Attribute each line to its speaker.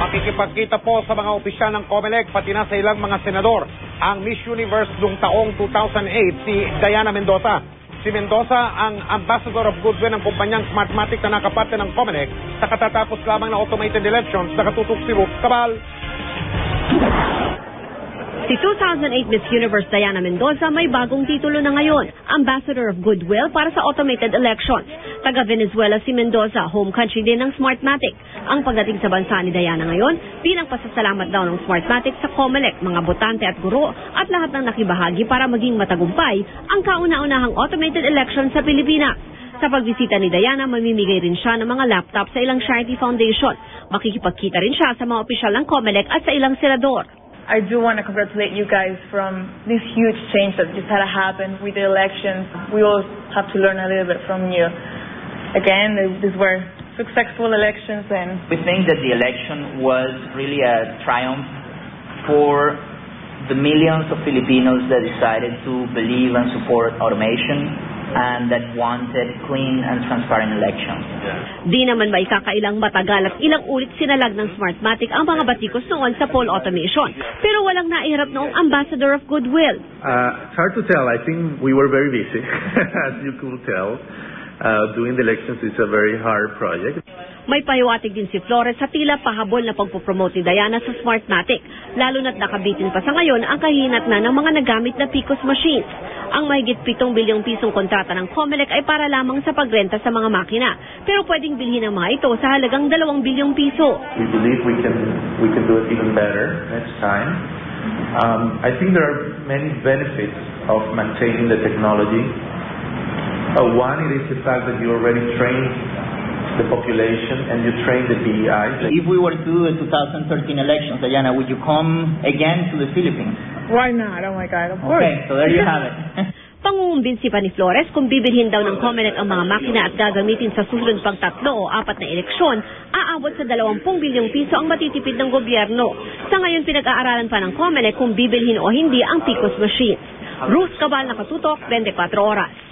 Speaker 1: Makikipagkita po sa mga opisyal ng COMELEC pati na sa ilang mga senador ang Miss Universe noong taong 2008 si Diana Mendoza. Si Mendoza ang Ambassador of Goodwill ng kumpanyang Smartmatic na nakaparte ng COMELEC sa katatapos lamang na automated elections. Nakatutok si Ruth Cabal.
Speaker 2: Si 2008 Miss Universe Diana Mendoza may bagong titulo na ngayon, Ambassador of Goodwill para sa automated elections. Taga Venezuela si Mendoza, home country din ng Smartmatic. Ang pagdating sa bansa ni Diana ngayon, bilang pasasalamat daw ng Smartmatic sa COMELEC, mga botante at guro at lahat ng nakibahagi para maging matagumpay ang kauna-unahang automated election sa Pilipinas. Sa pagbisita ni Diana, mamimigay rin siya ng mga laptop sa ilang charity foundation. Makikipagkita rin siya sa mga opisyal ng COMELEC at sa ilang senador.
Speaker 3: I do want to congratulate you guys from this huge change that just had to happen with the elections. We all have to learn a little bit from you. Again, these were successful elections, and
Speaker 4: we think that the election was really a triumph for the millions of Filipinos that decided to believe and support automation and that wanted clean and transparent elections.
Speaker 2: Di naman maikakailang matagal at ilang ulit sinalag ng Smartmatic ang mga batikos noon sa poll automation. Pero walang naihirap noong Ambassador of Goodwill.
Speaker 5: It's hard to tell. I think we were very busy, as you could tell. Doing the elections is a very hard project.
Speaker 2: May pahiwatig din si Flores sa tila pahabol na pagpopromote ni Diana sa Smartmatic, lalo na't nakabitin pa sa ngayon ang kahinat na ng mga nagamit na PCOS machines. Ang mahigit 7 bilyong pisong kontrata ng COMELEC ay para lamang sa pagrenta sa mga makina, pero pwedeng bilhin ang mga ito sa halagang 2 bilyong piso.
Speaker 5: We believe we can do it even better next time. I think there are many benefits of maintaining the technology. One, it is the fact that you already trained the population and you train the BEI.
Speaker 4: If we were to do the 2013 elections, Diana, would you come again to the Philippines?
Speaker 3: Why not? Oh my God, of course.
Speaker 4: Okay, so there you have it.
Speaker 2: Pangungumbinsi pa ni Flores kung bibilhin daw ng COMELEC ang mga makina at gagamitin sa susunod pang 3 o 4 na eleksyon, aabot sa 20 bilyong piso ang matitipid ng gobyerno. Sa ngayon, pinag-aaralan pa ng COMELEC kung bibilhin o hindi ang PCOS machines. Ruth Cabal, Nakatutok, 24 Oras.